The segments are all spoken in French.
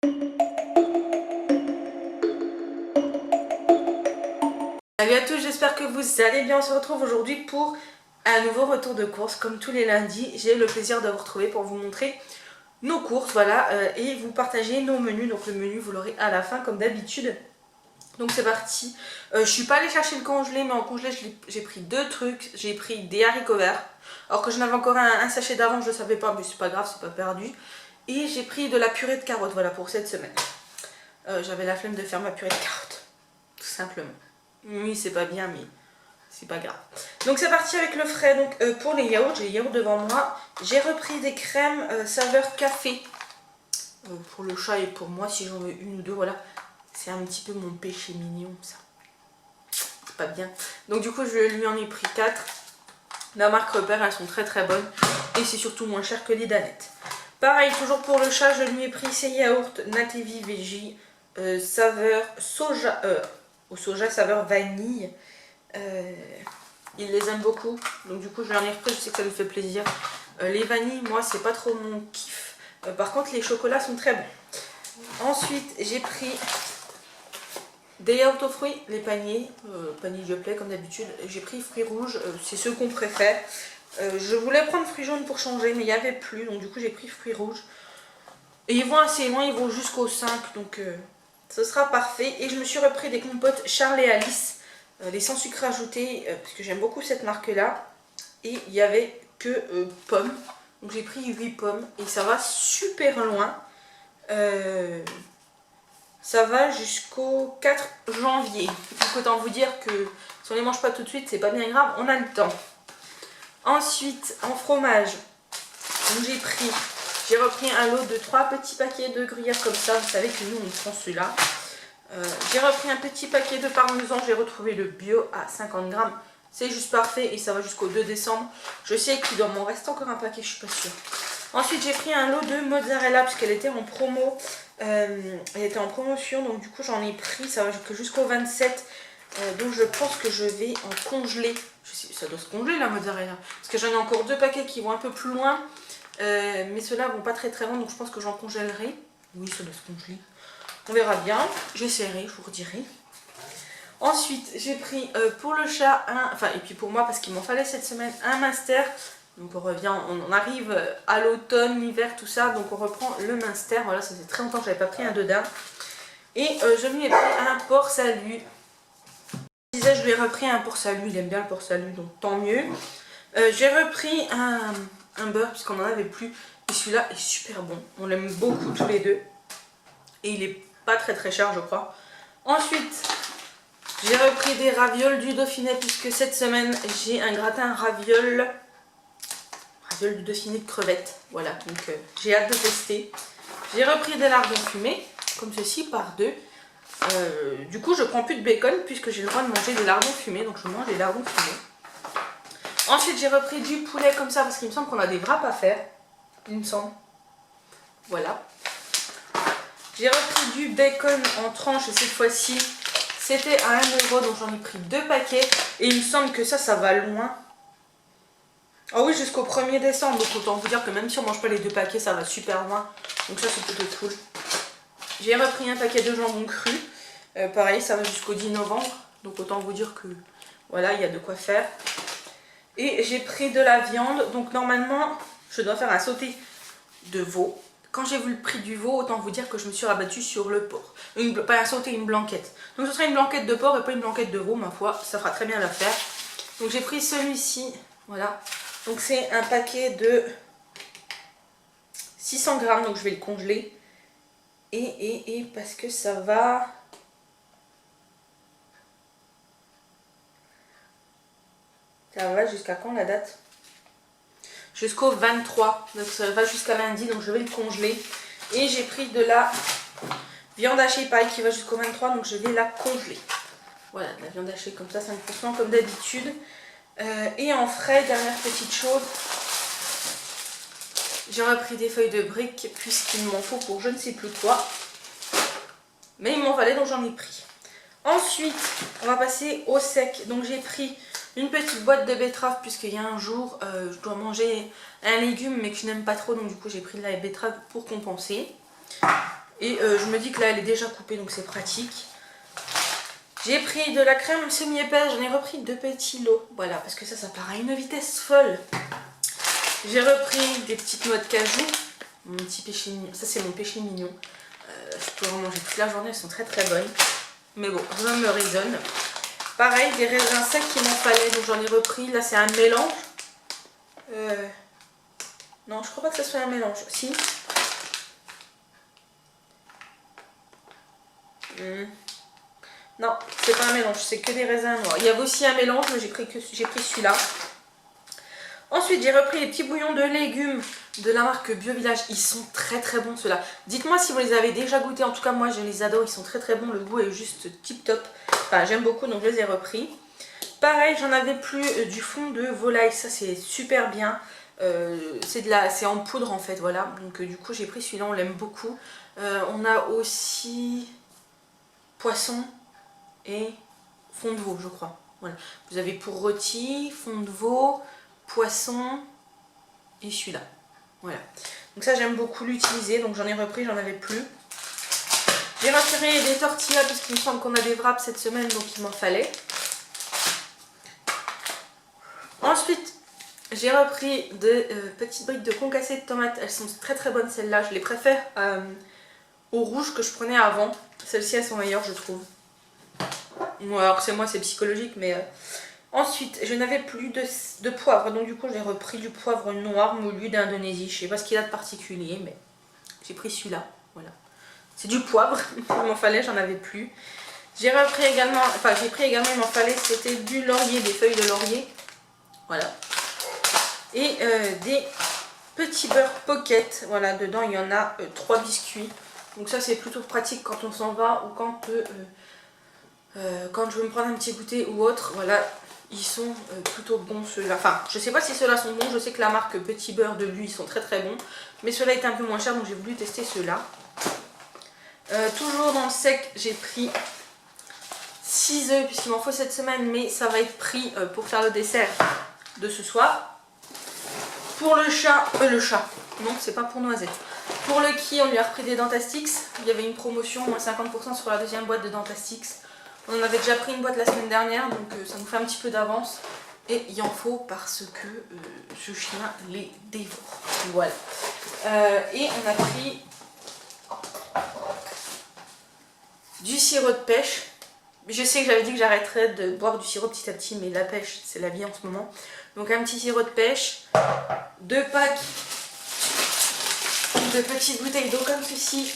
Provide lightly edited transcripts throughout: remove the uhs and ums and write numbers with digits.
Salut à tous, j'espère que vous allez bien. On se retrouve aujourd'hui pour un nouveau retour de course. Comme tous les lundis, j'ai le plaisir de vous retrouver pour vous montrer nos courses, voilà, et vous partager nos menus. Donc le menu, vous l'aurez à la fin comme d'habitude. Donc c'est parti. Je suis pas allée chercher le congelé, mais en congelé j'ai pris deux trucs. J'ai pris des haricots verts, alors que j'en avais encore un sachet d'avant, je ne savais pas, mais c'est pas grave, c'est pas perdu. Et j'ai pris de la purée de carottes, voilà, pour cette semaine. J'avais la flemme de faire ma purée de carottes, tout simplement. Oui, c'est pas bien, mais c'est pas grave. Donc c'est parti avec le frais. Donc pour les yaourts, j'ai les yaourts devant moi. J'ai repris des crèmes saveur café. Pour le chat et pour moi, si j'en veux une ou deux, voilà. C'est un petit peu mon péché mignon, ça. C'est pas bien. Donc du coup, je lui en ai pris 4. La marque Repère, elles sont très très bonnes. Et c'est surtout moins cher que les Danettes. Pareil, toujours pour le chat, je lui ai pris ces yaourts Natevi Veggie saveur soja, au soja saveur vanille. Il les aime beaucoup, donc du coup je lui en ai repris, je sais que ça lui fait plaisir. Les vanilles, moi c'est pas trop mon kiff. Par contre les chocolats sont très bons. Ensuite j'ai pris des yaourts aux fruits, les paniers, panier Yoplait comme d'habitude. J'ai pris fruits rouges, c'est ceux qu'on préfère. Je voulais prendre fruits jaunes pour changer, mais il n'y avait plus, donc du coup j'ai pris fruits rouges. Et ils vont assez loin, ils vont jusqu'au 5, donc ce sera parfait. Et je me suis repris des compotes Charles et Alice, les sans sucre ajouté, parce que j'aime beaucoup cette marque-là. Et il n'y avait que pommes, donc j'ai pris 8 pommes, et ça va super loin. Ça va jusqu'au 4 janvier. Donc autant vous dire que si on les mange pas tout de suite, c'est pas bien grave, on a le temps. Ensuite, en fromage, j'ai repris un lot de 3 petits paquets de gruyère comme ça. Vous savez que nous, on prend celui-là. J'ai repris un petit paquet de parmesan. J'ai retrouvé le bio à 50 grammes. C'est juste parfait et ça va jusqu'au 2 décembre. Je sais qu'il doit m'en rester encore un paquet, je suis pas sûre. Ensuite, j'ai pris un lot de mozzarella puisqu'elle était en promo. Elle était en promotion, donc du coup, j'en ai pris. Ça va jusqu'au 27. Donc, je pense que je vais en congeler. Je sais, ça doit se congeler la mozzarella. Parce que j'en ai encore 2 paquets qui vont un peu plus loin. Mais ceux-là vont pas très très loin, donc je pense que j'en congèlerai. Oui, ça doit se congeler. On verra bien. J'essaierai, je vous redirai. Ensuite, j'ai pris pour le chat et puis pour moi, parce qu'il m'en fallait cette semaine, un Minster. Donc on revient, on arrive à l'automne, l'hiver, tout ça. Donc on reprend le Minster. Voilà, ça fait très longtemps que j'avais pas pris un dedans. Et je lui ai pris un Port Salut. Je disais, je lui ai repris un Port Salut. Il aime bien le Port Salut, donc tant mieux. J'ai repris un beurre puisqu'on n'en avait plus. Et celui-là est super bon. On l'aime beaucoup tous les deux. Et il est pas très très cher, je crois. Ensuite, j'ai repris des ravioles du Dauphiné puisque cette semaine, j'ai un gratin ravioles du Dauphiné de crevettes. Voilà, donc j'ai hâte de tester. J'ai repris des lardons fumés, comme ceci, par 2. Du coup, je prends plus de bacon puisque j'ai le droit de manger des lardons fumés. Donc je mange des lardons fumés. Ensuite, j'ai repris du poulet comme ça parce qu'il me semble qu'on a des wraps à faire. Il me semble. Voilà. J'ai repris du bacon en tranches cette fois-ci. C'était à 1 €, donc j'en ai pris 2 paquets. Et il me semble que ça va loin. Ah oui, jusqu'au 1er décembre. Donc autant vous dire que même si on mange pas les 2 paquets, ça va super loin. Donc ça, c'est plutôt cool. J'ai repris un paquet de jambon cru. Pareil, ça va jusqu'au 10 novembre. Donc autant vous dire que voilà, il y a de quoi faire. Et j'ai pris de la viande. Donc normalement, je dois faire un sauté de veau. Quand j'ai vu le prix du veau, autant vous dire que je me suis rabattue sur le porc. Pas un sauté, une blanquette. Donc ce sera une blanquette de porc et pas une blanquette de veau, ma foi. Ça fera très bien l'affaire. Donc j'ai pris celui-ci. Voilà. Donc c'est un paquet de 600 grammes. Donc je vais le congeler. Et parce que ça va... Ça va jusqu'à quand la date? Jusqu'au 23, donc ça va jusqu'à lundi, donc je vais le congeler. Et j'ai pris de la viande hachée paille qui va jusqu'au 23, donc je vais la congeler. Voilà, de la viande hachée comme ça, 5% comme d'habitude. Et en frais, dernière petite chose, j'ai repris des feuilles de briques puisqu'il m'en faut pour je ne sais plus quoi. Mais il m'en fallait, donc j'en ai pris. Ensuite, on va passer au sec. Donc j'ai pris une petite boîte de betterave puisqu'il y a un jour, je dois manger un légume mais que je n'aime pas trop. Donc du coup, j'ai pris de la betterave pour compenser. Et je me dis que là elle est déjà coupée donc c'est pratique. J'ai pris de la crème semi-épaisse, j'en ai repris 2 petits lots. Voilà, parce que ça part à une vitesse folle. J'ai repris des petites noix de cajou. Mon petit péché mignon. Ça c'est mon péché mignon. Je peux en manger toute la journée, elles sont très très bonnes. Mais bon, je me raisonne. Pareil, des raisins secs qui m'en fallait, donc j'en ai repris. Là c'est un mélange. Non, je crois pas que ça soit un mélange. Si. Non, c'est pas un mélange, c'est que des raisins noirs. Il y avait aussi un mélange, mais j'ai pris celui-là. Ensuite, j'ai repris les petits bouillons de légumes de la marque Bio Village. Ils sont très très bons ceux-là. Dites-moi si vous les avez déjà goûtés. En tout cas, moi je les adore. Ils sont très très bons. Le goût est juste tip top. Enfin, j'aime beaucoup, donc je les ai repris. Pareil, j'en avais plus du fond de volaille. Ça, c'est super bien. C'est en poudre en fait, voilà. Donc du coup, j'ai pris celui-là. On l'aime beaucoup. On a aussi poisson et fond de veau, je crois. Voilà. Vous avez pour rôti, fond de veau, poisson et celui-là. Voilà. Donc ça, j'aime beaucoup l'utiliser. Donc j'en ai repris, j'en avais plus. J'ai retiré des tortillas parce qu'il me semble qu'on a des wraps cette semaine, donc il m'en fallait. Ensuite, j'ai repris des petites briques de concassé de tomates. Elles sont très très bonnes celles-là. Je les préfère au rouge que je prenais avant. Celles-ci, elles sont meilleures, je trouve. Bon, alors c'est moi, c'est psychologique, mais... Ensuite, je n'avais plus de poivre, donc du coup, j'ai repris du poivre noir moulu d'Indonésie. Je sais pas ce qu'il a de particulier, mais j'ai pris celui-là. Voilà. C'est du poivre, il m'en fallait, j'en avais plus. J'ai repris également, il m'en fallait, c'était du laurier, des feuilles de laurier. Voilà. Et des petits beurres pocket. Voilà, dedans, il y en a 3 biscuits. Donc ça, c'est plutôt pratique quand on s'en va ou quand je veux me prendre un petit goûter ou autre. Voilà, ils sont plutôt bons ceux-là. Enfin, je sais pas si ceux-là sont bons. Je sais que la marque Petit Beurre de lui, ils sont très très bons. Mais ceux-là étaient un peu moins chers, donc j'ai voulu tester ceux-là. Toujours dans le sec, j'ai pris 6 œufs, puisqu'il m'en faut cette semaine. Mais ça va être pris pour faire le dessert de ce soir. Pour le chat, non, c'est pas pour Noisette. Pour le qui, on lui a repris des Dentastix. Il y avait une promotion, moins 50% sur la deuxième boîte de Dentastix. On en avait déjà pris une boîte la semaine dernière, donc ça nous fait un petit peu d'avance. Et il en faut parce que ce chien les dévore. Voilà. Et on a pris du sirop de pêche. Je sais que j'avais dit que j'arrêterais de boire du sirop petit à petit, mais la pêche, c'est la vie en ce moment. Donc un petit sirop de pêche, 2 packs de petites bouteilles d'eau comme ceci.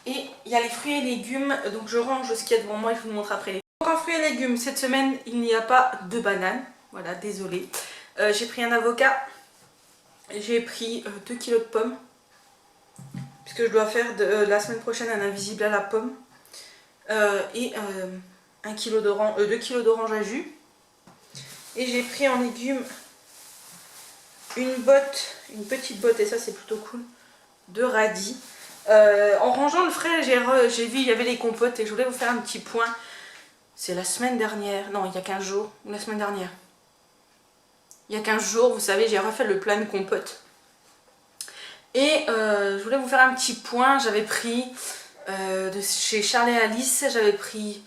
Et il y a les fruits et légumes, donc je range ce qu'il y a devant moi et je vous montre après. Donc en fruits et légumes, cette semaine, il n'y a pas de banane. Voilà, désolée. J'ai pris un avocat. J'ai pris 2 kg de pommes. Puisque je dois faire la semaine prochaine un invisible à la pomme. Et 2 kg d'orange à jus. Et j'ai pris en légumes une petite botte, et ça c'est plutôt cool, de radis. En rangeant le frais, j'ai vu il y avait les compotes et je voulais vous faire un petit point. C'est la semaine dernière, non il y a 15 jours, ou la semaine dernière. Il y a 15 jours, vous savez, j'ai refait le plan de compote. Et je voulais vous faire un petit point. J'avais pris de chez Charles et Alice, j'avais pris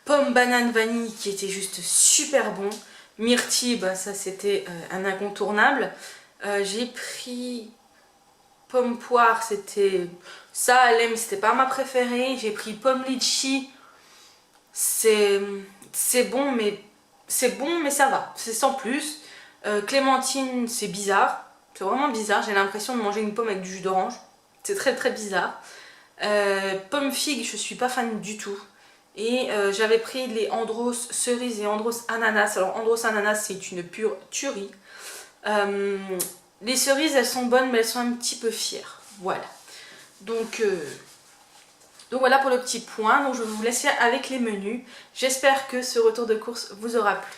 pomme banane vanille qui était juste super bon. Myrtille, bah, ça c'était un incontournable. J'ai pris pomme poire, c'était ça allait mais c'était pas ma préférée. J'ai pris pomme litchi, c'est bon mais ça va, c'est sans plus. Clémentine, c'est bizarre, c'est vraiment bizarre, j'ai l'impression de manger une pomme avec du jus d'orange, c'est très très bizarre. Pomme figue, je suis pas fan du tout. Et j'avais pris les Andros cerises et Andros ananas. Alors Andros ananas, c'est une pure tuerie. Les cerises, elles sont bonnes, mais elles sont un petit peu fières. Voilà. Donc voilà pour le petit point. Donc je vais vous laisser avec les menus. J'espère que ce retour de course vous aura plu.